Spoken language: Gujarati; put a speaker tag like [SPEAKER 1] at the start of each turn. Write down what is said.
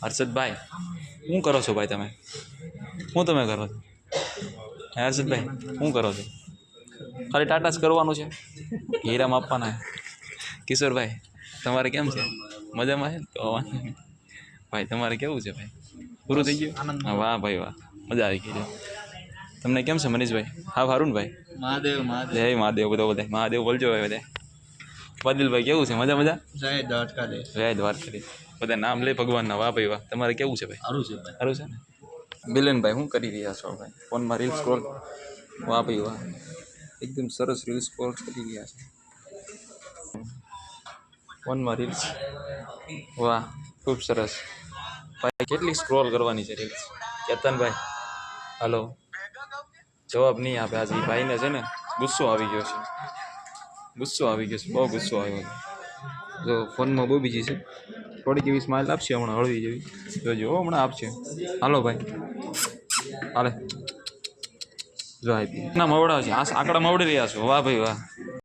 [SPEAKER 1] હર્ષદભાઈ શું કરો છો ભાઈ તમે? શું તમે કરો છો? હર્ષદભાઈ શું કરો છો? ખાલી ટાટા જ કરવાનું છે, હીરામાં આપવાના છે. કિશોરભાઈ તમારે કેમ છે? મજામાં છે ને? તો વાંધો નહીં. ભાઈ તમારે કેવું છે ભાઈ? પૂરું થઈ ગયું? હા વાહ ભાઈ વાહ, મજા આવી ગઈ. તમને કેમ છે મનીષભાઈ? હા સારું ને ભાઈ?
[SPEAKER 2] મહાદેવ મહાદેવ
[SPEAKER 1] જય મહાદેવ. બધા મહાદેવ બોલજો ભાઈ બધા. વાદિલભાઈ કેવું છે? મજા મજા?
[SPEAKER 2] જય દ્વારકા દે.
[SPEAKER 1] જય દ્વારકા. બધા નામ લે ભગવાનના. વાહ ભાઈ વાહ. તમારે કેવું છે ભાઈ?
[SPEAKER 2] સારું છે ભાઈ.
[SPEAKER 1] સારું છે ને? મિલનભાઈ શું કરી રહ્યા છો ભાઈ? ફોનમાં રીલ સ્ક્રોલ? વાહ ભાઈ વાહ, એકદમ સરસ રીલ સ્ક્રોલ કરી રહ્યા છે ફોનમાં રીલ્સ. વાહ ખૂબ સરસ ભાઈ. કેટલી સ્ક્રોલ કરવાની છે રીલ્સ? કેતનભાઈ હાલો, જવાબ નહીં આપે. આજે ભાઈને છે ને ગુસ્સો આવી ગયો છે. ગુસ્સો આવી ગયો છે, બહુ ગુસ્સો આવ્યો છે. જો ફોનમાં બહુ બીજી છે. થોડીક એવી સ્માઇલ આપશે હમણાં, હળવી જેવી જોજો. હમણાં આપશે. હાલો ભાઈ હાલે. જો ના મવડાવ છે, આંકડા મવડી રહ્યા છો. વાહ ભાઈ વાહ.